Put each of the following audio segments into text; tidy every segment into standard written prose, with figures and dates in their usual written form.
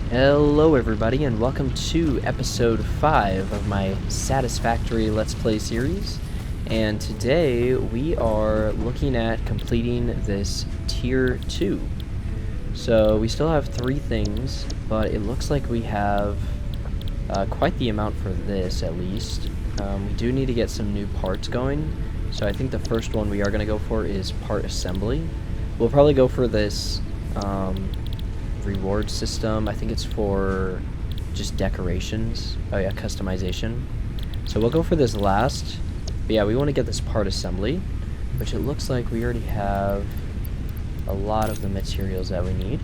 Hello everybody and welcome to episode 5 of my Satisfactory Let's Play series, and today we are looking at completing this tier 2. So we still have 3 things, but it looks like we have quite the amount for this at least. We do need to get some new parts going, so I think the first one we are going to go for is part assembly. We'll probably go for this reward system. I think it's for just decorations. Oh yeah, customization. So we'll go for this last. But yeah, we want to get this part assembly, which it looks like we already have a lot of the materials that we need.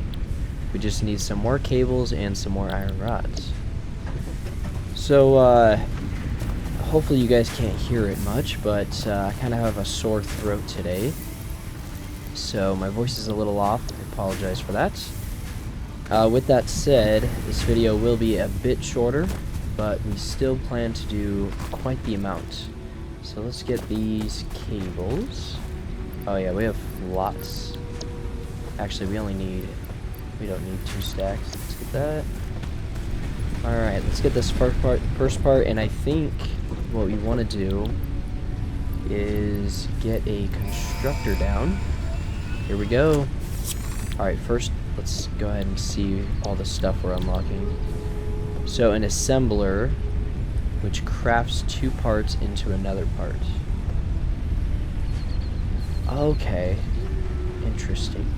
We just need some more cables and some more iron rods. So hopefully you guys can't hear it much, but I kind of have a sore throat today, so my voice is a little off. I apologize for that. With that said, this video will be a bit shorter, but we still plan to do quite the amount. So let's get these cables. Oh yeah, we have lots. Actually, we don't need 2 stacks. Let's get that. Alright, let's get this first part, and I think what we want to do is get a constructor down. Here we go. Alright, first let's go ahead and see all the stuff we're unlocking. So an assembler, which crafts 2 parts into another part. Okay, interesting.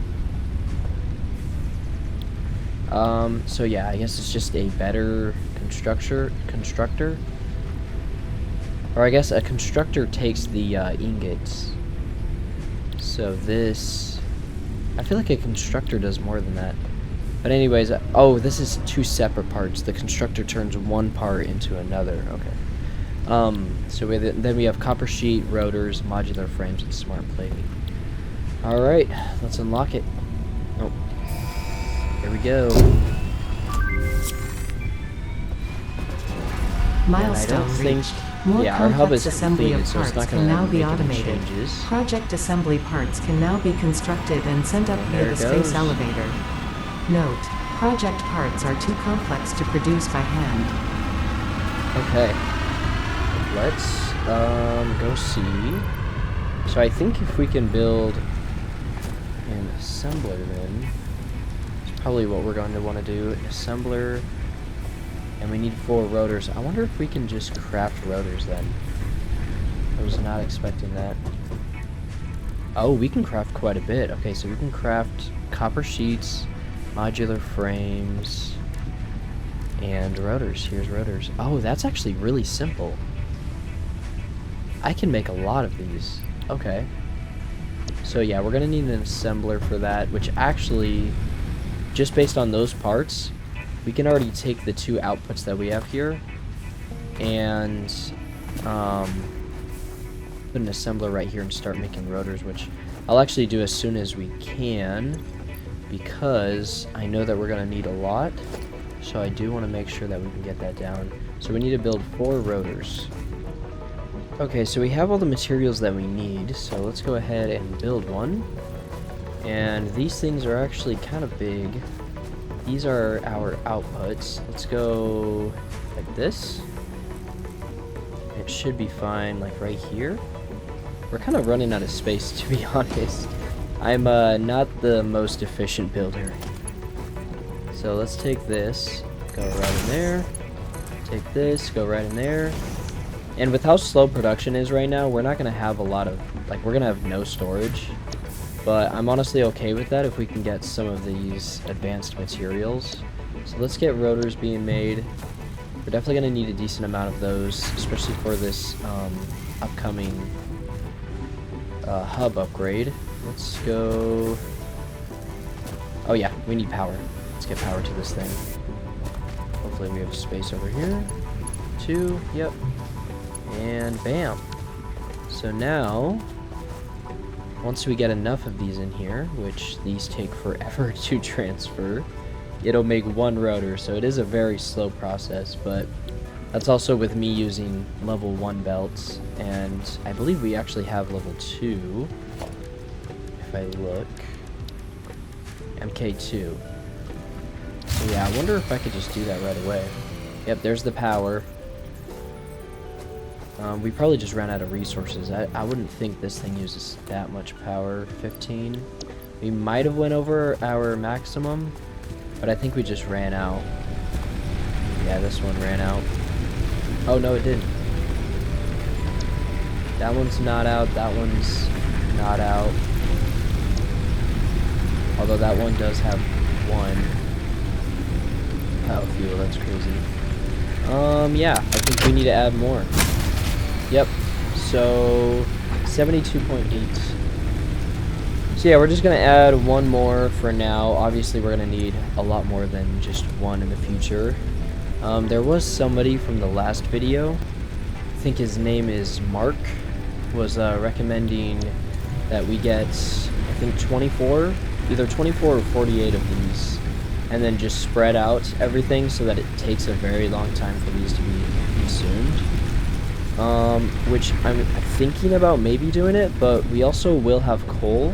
So yeah, I guess it's just a better constructor. Or I guess a constructor takes the ingots. So this, I feel like a constructor does more than that. But anyways, oh, this is 2 separate parts. The constructor turns one part into another. Okay. So then we have copper sheet, rotors, modular frames, and smart plating. Alright, let's unlock it. Oh. Here we go. Milestone reached. More complex assembly of parts can now be automated. Project assembly parts can now be constructed and sent up via the space elevator. Note: project parts are too complex to produce by hand. Okay. Let's go see. So I think if we can build an assembler, then it's probably what we're going to want to do. Assembler. And we need 4 rotors. I wonder if we can just craft rotors then. I was not expecting that. Oh, we can craft quite a bit. Okay, so we can craft copper sheets, modular frames, and rotors. Here's rotors. Oh, that's actually really simple. I can make a lot of these. Okay. So yeah, we're gonna need an assembler for that, which actually, just based on those parts, we can already take the 2 outputs that we have here and put an assembler right here and start making rotors, which I'll actually do as soon as we can, because I know that we're going to need a lot, so I do want to make sure that we can get that down. So we need to build 4 rotors. Okay, so we have all the materials that we need, so let's go ahead and build one. And these things are actually kind of big. These are our outputs. Let's go like this. It should be fine, like right here. We're kind of running out of space, to be honest. I'm not the most efficient builder. So let's take this, go right in there. Take this, go right in there. And with how slow production is right now, we're not going to have a lot of, like, we're going to have no storage. But I'm honestly okay with that if we can get some of these advanced materials. So let's get rotors being made. We're definitely going to need a decent amount of those, especially for this upcoming hub upgrade. Let's go. Oh yeah, we need power. Let's get power to this thing. Hopefully we have space over here. 2, yep. And bam. So now, once we get enough of these in here, which these take forever to transfer, it'll make 1 rotor, so it is a very slow process, but that's also with me using level 1 belts, and I believe we actually have level 2, if I look. MK2. So Yeah, I wonder if I could just do that right away. Yep, there's the power. We probably just ran out of resources. I wouldn't think this thing uses that much power. 15. We might have went over our maximum, but I think we just ran out. Yeah, this one ran out. Oh, no, it didn't. That one's not out. That one's not out. Although that one does have one. Oh, fuel, that's crazy. Yeah, I think we need to add more. Yep, so 72.8. So yeah, we're just gonna add one more for now. Obviously, we're gonna need a lot more than just one in the future. There was somebody from the last video, I think his name is Mark, was recommending that we get, I think 24, either 24 or 48 of these, and then just spread out everything so that it takes a very long time for these to be consumed. Which I'm thinking about maybe doing it, but we also will have coal,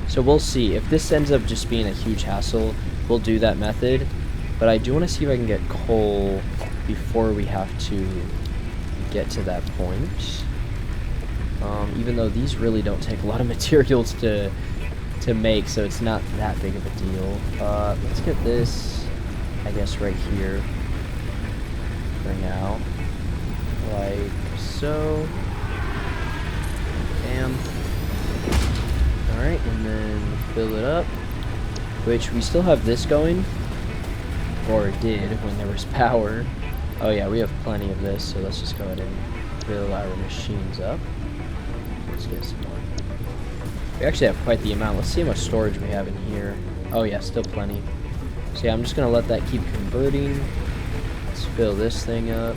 so we'll see. If this ends up just being a huge hassle, we'll do that method, but I do want to see if I can get coal before we have to get to that point. Even though these really don't take a lot of materials to make, so it's not that big of a deal. Let's get this, I guess, right here for now, like so. Bam. Alright, and then fill it up, which we still have this going, or it did when there was power. Oh yeah, we have plenty of this, so let's just go ahead and fill our machines up. Let's get some more. We actually have quite the amount. Let's see how much storage we have in here. Oh yeah, still plenty. So yeah, I'm just gonna let that keep converting. Let's fill this thing up.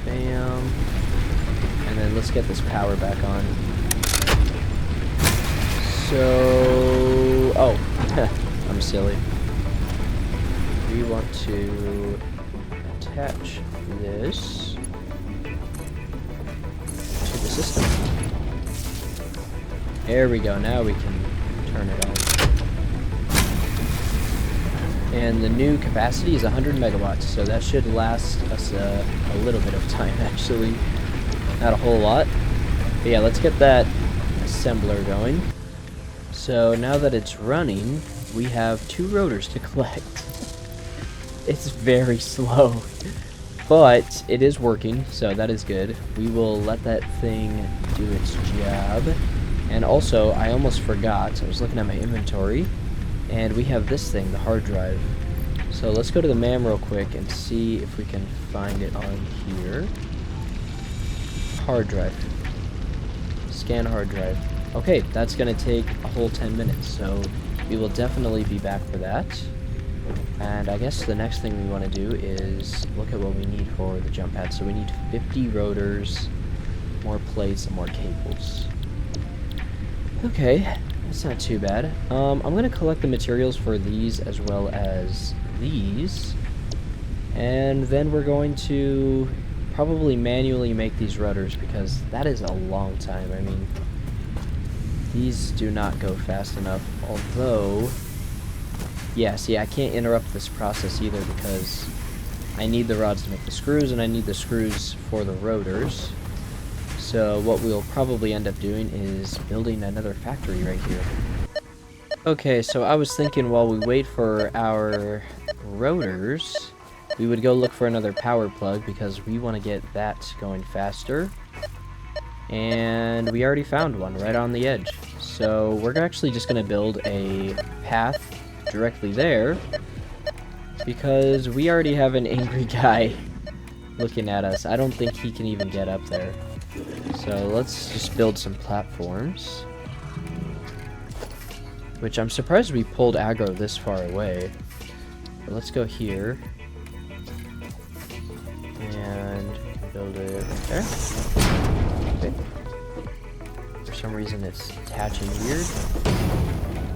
Bam. And then let's get this power back on. So, oh, I'm silly. We want to attach this to the system. There we go, now we can turn it on. And the new capacity is 100 megawatts, so that should last us a little bit of time, actually. Not a whole lot. But yeah, let's get that assembler going. So now that it's running, we have 2 rotors to collect. It's very slow, but it is working, so that is good. We will let that thing do its job. And also, I almost forgot, I was looking at my inventory, and we have this thing, the hard drive. So let's go to the MAM real quick and see if we can find it on here. Hard drive. Scan hard drive. Okay, that's going to take a whole 10 minutes, so we will definitely be back for that. And I guess the next thing we want to do is look at what we need for the jump pad. So we need 50 rotors, more plates, and more cables. Okay, that's not too bad. I'm going to collect the materials for these as well as these. And then we're going to probably manually make these rotors because that is a long time. I mean, these do not go fast enough. Although, yeah, see, I can't interrupt this process either because I need the rods to make the screws and I need the screws for the rotors. So what we'll probably end up doing is building another factory right here. Okay, so I was thinking while we wait for our rotors, we would go look for another power plug because we want to get that going faster. And we already found one right on the edge. So we're actually just going to build a path directly there because we already have an angry guy looking at us. I don't think he can even get up there. So let's just build some platforms. Which I'm surprised we pulled aggro this far away. But let's go here. And build it right there. Okay. For some reason it's attaching weird.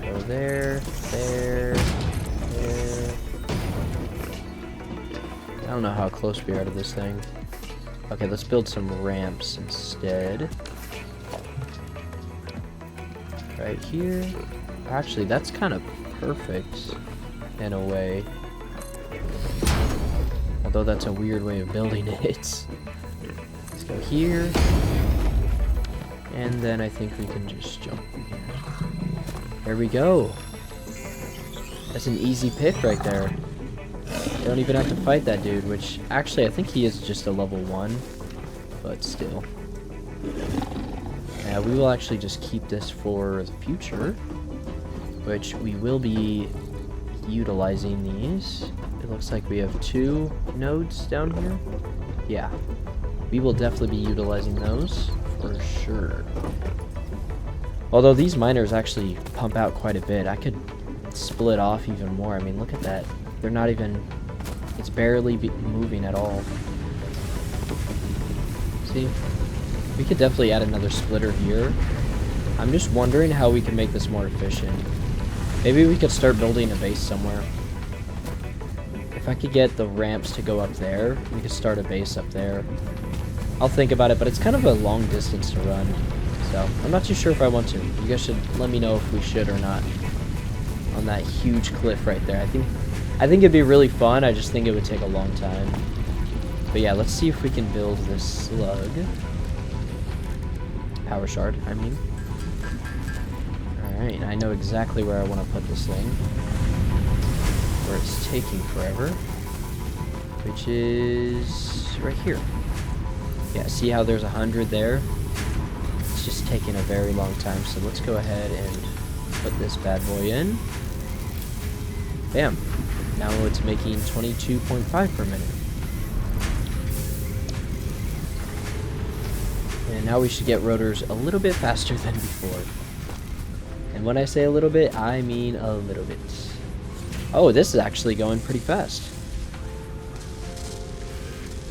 Go there, there, there. I don't know how close we are to this thing. Okay, let's build some ramps instead. Right here. Actually, that's kind of perfect in a way. Although that's a weird way of building it. Let's go here. And then I think we can just jump in here. There we go. That's an easy pick right there. Don't even have to fight that dude, which actually I think he is just a level 1. But still. Yeah, we will actually just keep this for the future. Which we will be utilizing these. It looks like we have 2 nodes down here. Yeah. We will definitely be utilizing those for sure. Although these miners actually pump out quite a bit. I could split off even more. I mean, look at that. They're not even... It's barely moving at all. See? We could definitely add another splitter here. I'm just wondering how we can make this more efficient. Maybe we could start building a base somewhere. If I could get the ramps to go up there, we could start a base up there. I'll think about it, but it's kind of a long distance to run. So, I'm not too sure if I want to. You guys should let me know if we should or not. On that huge cliff right there. I think it'd be really fun, I just think it would take a long time. But yeah, let's see if we can build this slug. Power shard, I mean. Alright, I know exactly where I want to put this thing. Where it's taking forever. Which is right here. Yeah, see how there's 100 there? It's just taking a very long time, so let's go ahead and put this bad boy in. Bam. Now it's making 22.5 per minute. And now we should get rotors a little bit faster than before. And when I say a little bit, I mean a little bit. Oh, this is actually going pretty fast.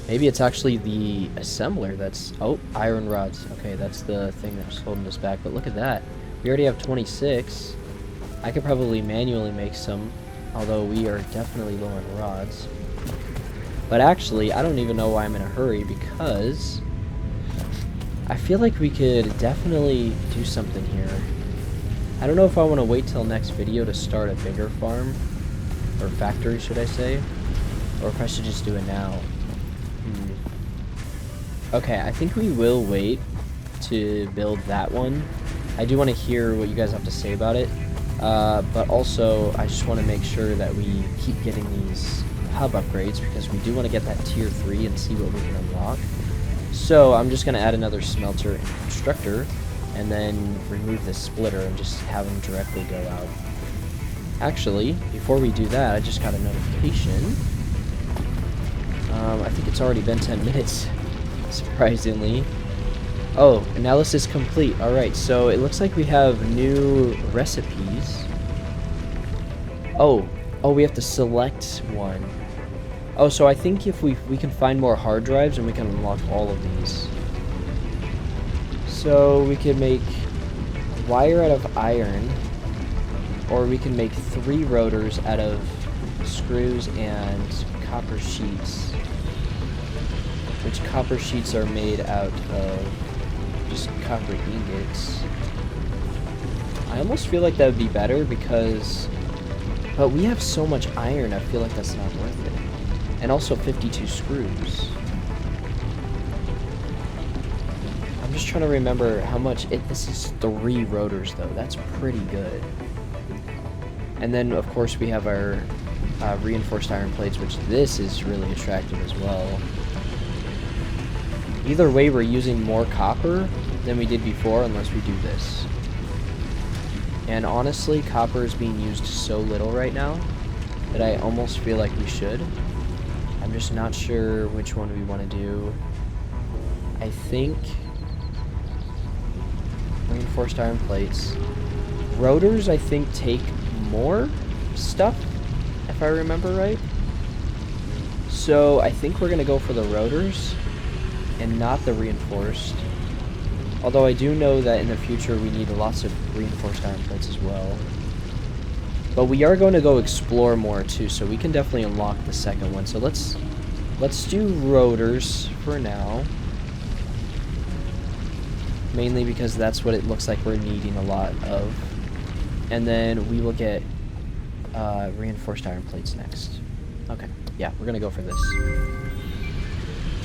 Maybe it's actually the assembler that's... Oh, iron rods. Okay, that's the thing that's holding us back. But look at that. We already have 26. I could probably manually make some, although we are definitely low on rods. But actually, I don't even know why I'm in a hurry, because I feel like we could definitely do something here. I don't know if I want to wait till next video to start a bigger farm, or factory should I say, or if I should just do it now. Okay, I think we will wait to build that one. I do want to hear what you guys have to say about it, but also I just want to make sure that we keep getting these hub upgrades, because we do want to get that tier 3 and see what we can unlock. So I'm just going to add another smelter and constructor, and then remove this splitter and just have them directly go out. Actually, before we do that, I just got a notification. I think it's already been 10 minutes, surprisingly. Oh, analysis complete. Alright, so it looks like we have new recipes. Oh, we have to select one. Oh, so I think if we can find more hard drives and we can unlock all of these. So we could make wire out of iron, or we can make 3 rotors out of screws and copper sheets. Which copper sheets are made out of just copper ingots. I almost feel like that would be better because... But we have so much iron, I feel like that's not worth it. And also 52 screws. I'm just trying to remember how much... This is 3 rotors though, that's pretty good. And then of course we have our reinforced iron plates, which this is really attractive as well. Either way, we're using more copper than we did before, unless we do this. And honestly, copper is being used so little right now that I almost feel like we should. I'm just not sure which one we want to do. I think reinforced iron plates. Rotors, I think, take more stuff, if I remember right. So I think we're going to go for the rotors and not the reinforced. Although I do know that in the future we need lots of reinforced iron plates as well. But we are going to go explore more too, so we can definitely unlock the second one. So let's do rotors for now. Mainly because that's what it looks like we're needing a lot of. And then we will get reinforced iron plates next. Okay, yeah, we're gonna go for this.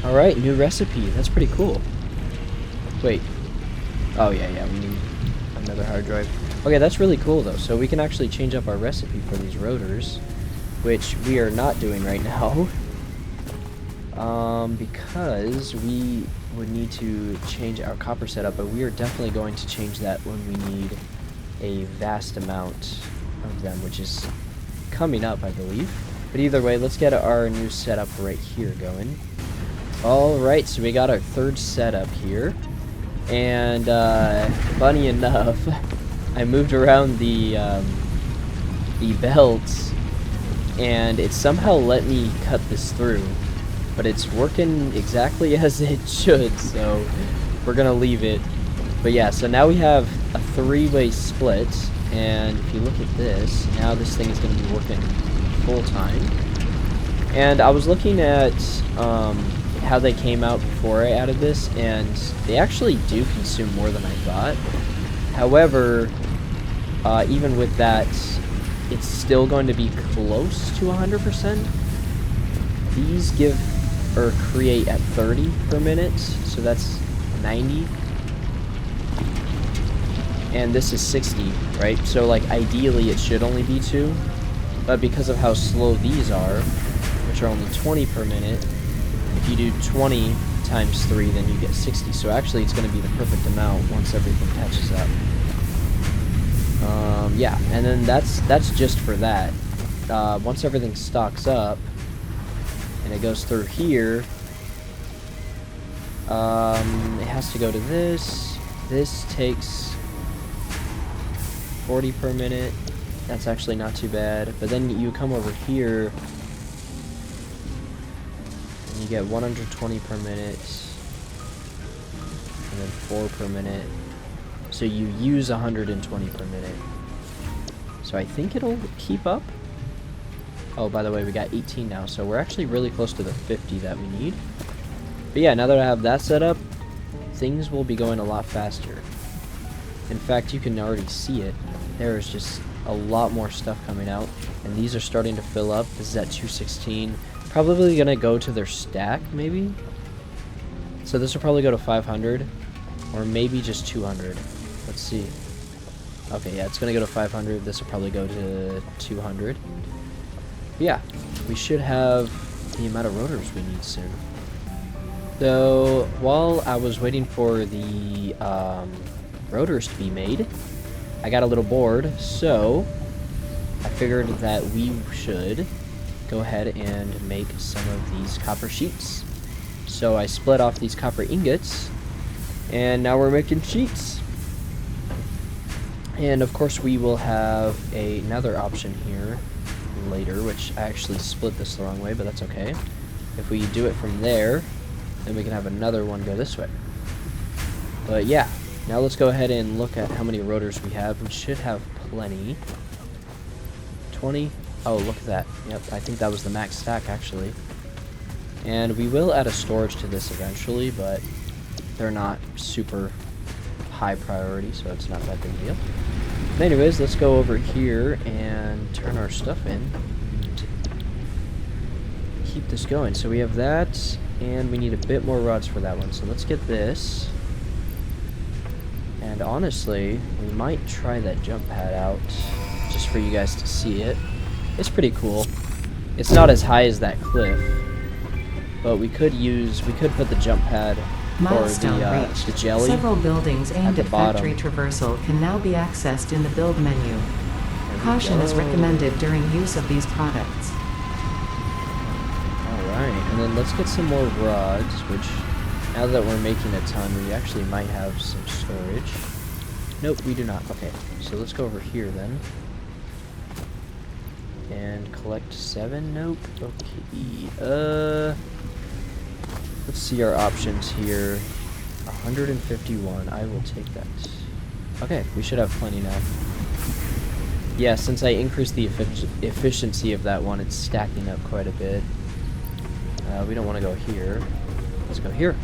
Alright, new recipe. That's pretty cool. Wait. Oh, yeah, we need another hard drive. Okay, that's really cool, though. So we can actually change up our recipe for these rotors, which we are not doing right now. Because we would need to change our copper setup, but we are definitely going to change that when we need a vast amount of them, which is coming up, I believe. But either way, let's get our new setup right here going. Alright, so we got our third setup here. And, funny enough, I moved around the belts, and it somehow let me cut this through. But it's working exactly as it should, so we're gonna leave it. But yeah, so now we have a three-way split, and if you look at this, now this thing is gonna be working full time. And I was looking at how they came out before I added this, and they actually do consume more than I thought. However, even with that, it's still going to be close to 100%. These give or create at 30 per minute, so that's 90. And this is 60, right? So like ideally it should only be 2, but because of how slow these are, which are only 20 per minute, if you do 20 times 3, then you get 60. So actually it's going to be the perfect amount once everything catches up. Yeah, and then that's just for that. Once everything stocks up and it goes through here, it has to go to this. This takes 40 per minute. That's actually not too bad. But then you come over here and you get 120 per minute and then 4 per minute. So you use 120 per minute. So I think it'll keep up. Oh, by the way, we got 18 now, so we're actually really close to the 50 that we need. But yeah, now that I have that set up, things will be going a lot faster. In fact, you can already see it. There is just a lot more stuff coming out, and these are starting to fill up. This is at 216. Probably gonna go to their stack, maybe? So this will probably go to 500, or maybe just 200. Let's see. Okay, yeah, it's gonna go to 500. This will probably go to 200. Yeah, we should have the amount of rotors we need soon. So, while I was waiting for the rotors to be made, I got a little bored, so I figured that we should go ahead and make some of these copper sheets. So I split off these copper ingots, and now we're making sheets. And of course we will have another option here later, which I actually split this the wrong way, but that's okay. If we do it from there, then we can have another one go this way. But yeah, now let's go ahead and look at how many rotors we have. We should have plenty. 20. Oh, look at that. Yep, I think that was the max stack actually. And we will add a storage to this eventually, but they're not super high priority, so it's not that big a deal. But anyways, let's go over here and turn our stuff in and keep this going. So we have that, and we need a bit more rods for that one. So let's get this. And honestly, we might try that jump pad out just for you guys to see it. It's pretty cool. It's not as high as that cliff, but we could put the jump pad Milestone or reached. the jelly. Several buildings aimed at at the bottom. factory traversal can now be accessed in the build menu. Caution is recommended during use of these products. Alright, and then let's get some more rods, which now that we're making a ton, we actually might have some storage. Nope, we do not. Okay, so let's go over here then. And collect 7. Nope. Okay. Let's see our options here. 151. I will take that. Okay, we should have plenty now. Yeah, since I increased the efficiency of that one, it's stacking up quite a bit. We don't want to go here. Let's go here.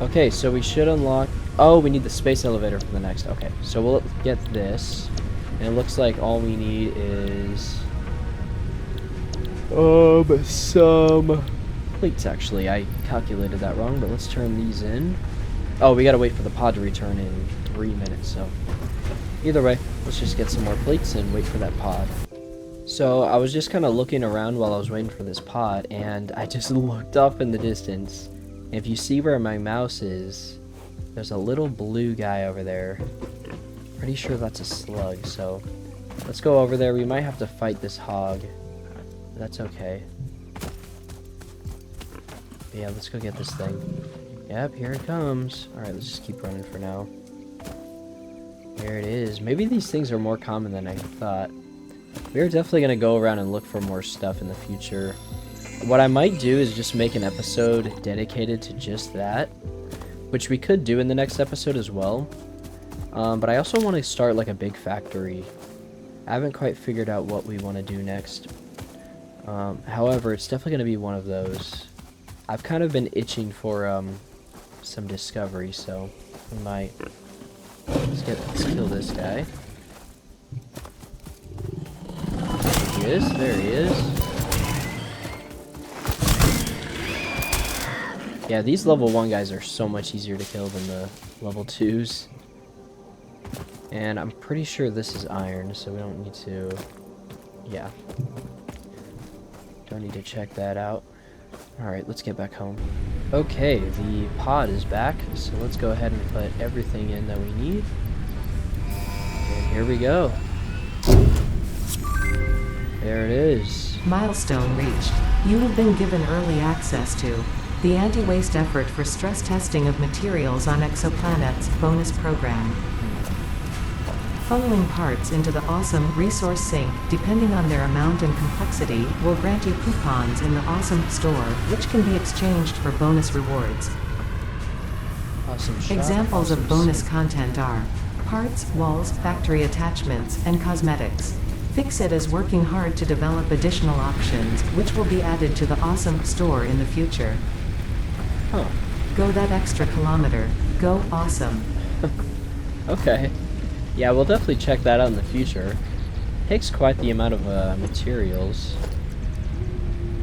Okay, so we should unlock... Oh, we need the space elevator for the next. Okay, so we'll get this. And it looks like all we need is... some plates, actually. I calculated that wrong, but let's turn these in. Oh, we gotta wait for the pod to return in 3 minutes, so either way, let's just get some more plates and wait for that pod. So I was just kind of looking around while I was waiting for this pod, and I just looked off in the distance. And if you see where my mouse is, there's a little blue guy over there. Pretty sure that's a slug, so let's go over there. We might have to fight this hog. That's okay. Yeah, let's go get this thing. Yep, here it comes. Alright, let's just keep running for now. There it is. Maybe these things are more common than I thought. We're definitely going to go around and look for more stuff in the future. What I might do is just make an episode dedicated to just that, which we could do in the next episode as well. But I also want to start like a big factory. I haven't quite figured out what we want to do next. However, it's definitely going to be one of those. I've kind of been itching for some discovery, so we might. Let's kill this guy. There he is. There he is. Yeah, these level 1 guys are so much easier to kill than the level 2s. And I'm pretty sure this is iron, so we don't need to. Yeah. Don't need to check that out. Alright, let's get back home. Okay, the pod is back, so let's go ahead and put everything in that we need. And here we go. There it is. Milestone reached. You have been given early access to the anti-waste effort for stress testing of materials on exoplanets bonus program. Funneling parts into the awesome resource sink, depending on their amount and complexity, will grant you coupons in the awesome store, which can be exchanged for bonus rewards. Awesome shop, Examples awesome of bonus sink. content are parts, walls, factory attachments, and cosmetics. Fixit is working hard to develop additional options, which will be added to the awesome store in the future. Huh. Go that extra kilometer. Go awesome. Okay. Yeah, we'll definitely check that out in the future. Takes quite the amount of materials.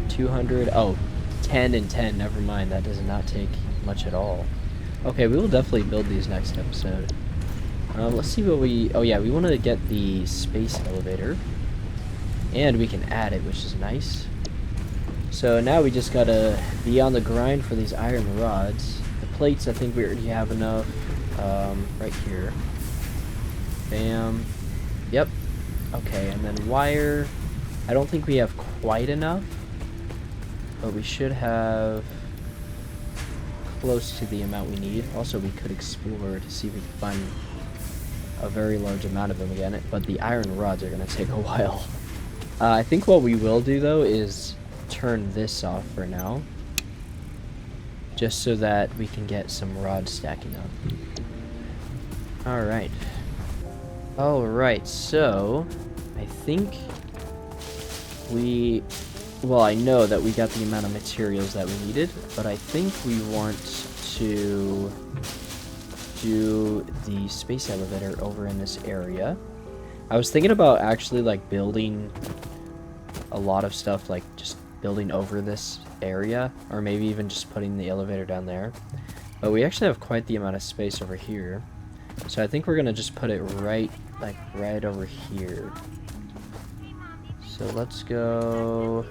200. Oh, 10 and 10. Never mind. That does not take much at all. Okay, we will definitely build these next episode. Let's see what we... Oh, yeah, we want to get the space elevator. And we can add it, which is nice. So now we just gotta be on the grind for these iron rods. The plates, I think we already have enough. Right here. Bam. Yep. Okay, and then wire. I don't think we have quite enough, but we should have close to the amount we need. Also, we could explore to see if we can find a very large amount of them again, but the iron rods are going to take a while. I think what we will do, though, is turn this off for now, just so that we can get some rods stacking up. Alright. Alright, so I think well, I know that we got the amount of materials that we needed, but I think we want to do the space elevator over in this area. I was thinking about actually like building a lot of stuff, like just building over this area, or maybe even just putting the elevator down there. But we actually have quite the amount of space over here. So I think we're gonna just put it right over here. So let's go.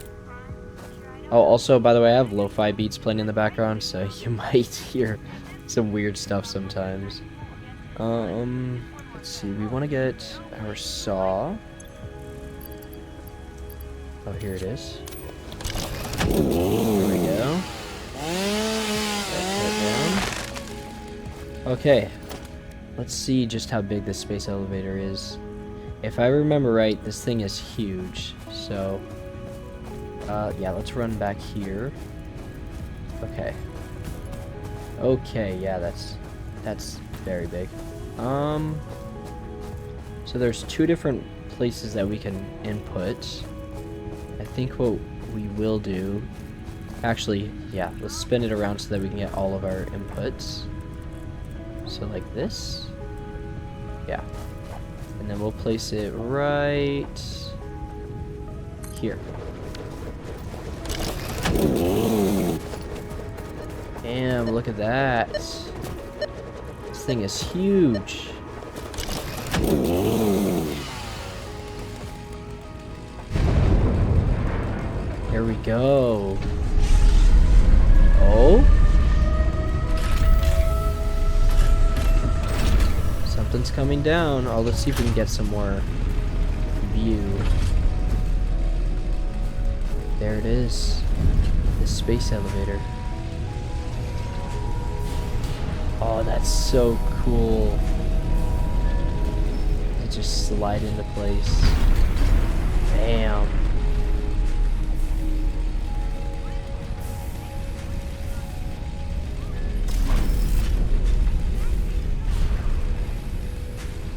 Oh, also, by the way, I have lo-fi beats playing in the background, so you might hear some weird stuff sometimes. Let's see. We want to get our saw. Oh, here it is. There we go. Put it down. Okay. Let's see just how big this space elevator is. If I remember right, this thing is huge. So, yeah, let's run back here. Okay. Okay, yeah, that's very big. So there's two different places that we can input. I think what we will do... Actually, yeah, let's spin it around so that we can get all of our inputs. So like this. Yeah. And then we'll place it right here. Damn, look at that. This thing is huge. Here we go. Oh? Something's coming down. Oh, let's see if we can get some more view. There it is. The space elevator. Oh, that's so cool. It just slide into place. Bam.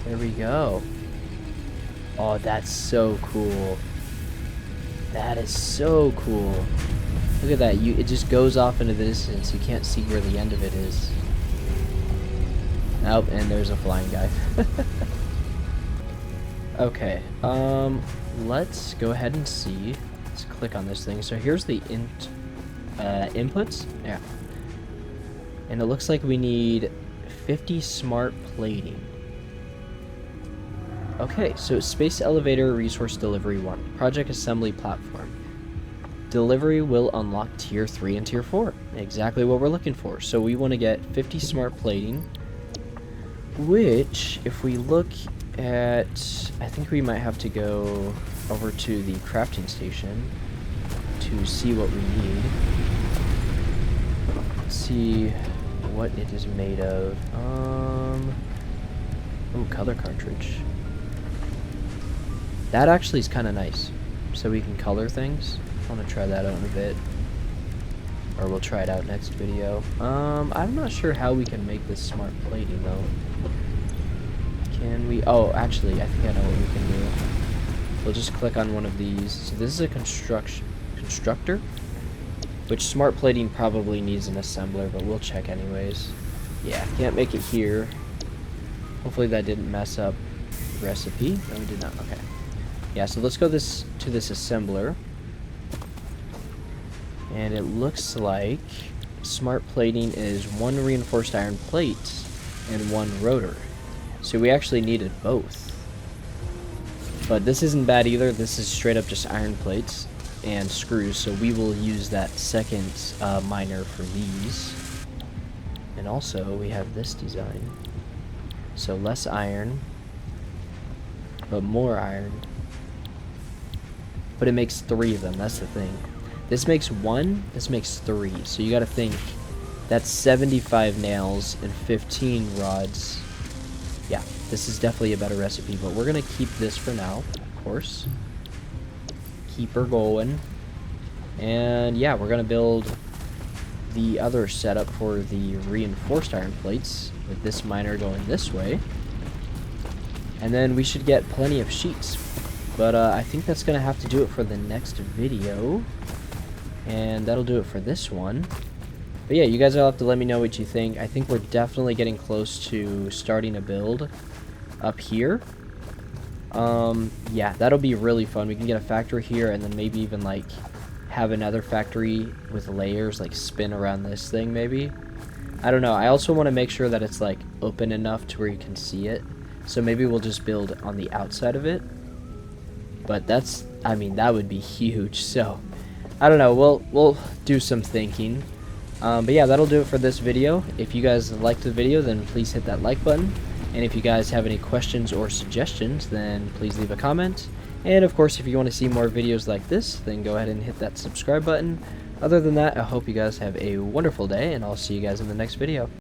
There we go. Oh, that's so cool. That is so cool. Look at that. It just goes off into the distance. You can't see where the end of it is. Oh, and there's a flying guy. Okay. Let's go ahead and see. Let's click on this thing. So here's the inputs. Yeah. And it looks like we need 50 smart plating. Okay, so Space Elevator Resource Delivery 1. Project Assembly Platform. Delivery will unlock Tier 3 and Tier 4. Exactly what we're looking for. So we want to get 50 smart plating, which, if we look at... I think we might have to go over to the crafting station to see what we need. Let's see what it is made of. Oh, color cartridge. That actually is kind of nice. So we can color things. I want to try that out in a bit. Or we'll try it out next video. I'm not sure how we can make this smart plating though. Can we? Oh, actually, I think I know what we can do. We'll just click on one of these. So this is a constructor, which smart plating probably needs an assembler, but we'll check anyways. Yeah, can't make it here. Hopefully that didn't mess up the recipe. No, we did not. Okay. Yeah, so let's go to this assembler. And it looks like smart plating is 1 reinforced iron plate and 1 rotor. So we actually needed both. But this isn't bad either. This is straight up just iron plates and screws. So we will use that second miner for these. And also we have this design. So less iron, but more iron. But it makes 3 of them, that's the thing. This makes 1, this makes 3. So you gotta think, that's 75 nails and 15 rods. Yeah, this is definitely a better recipe, but we're gonna keep this for now, of course. Keep her going. And yeah, we're gonna build the other setup for the reinforced iron plates, with this miner going this way. And then we should get plenty of sheets. But I think that's going to have to do it for the next video. And that'll do it for this one. But yeah, you guys will have to let me know what you think. I think we're definitely getting close to starting a build up here. Yeah, that'll be really fun. We can get a factory here and then maybe even like have another factory with layers like spin around this thing maybe. I don't know. I also want to make sure that it's like open enough to where you can see it. So maybe we'll just build on the outside of it. But that's, I mean, that would be huge. So, I don't know. We'll do some thinking. But yeah, that'll do it for this video. If you guys liked the video, then please hit that like button. And if you guys have any questions or suggestions, then please leave a comment. And of course, if you want to see more videos like this, then go ahead and hit that subscribe button. Other than that, I hope you guys have a wonderful day, and I'll see you guys in the next video.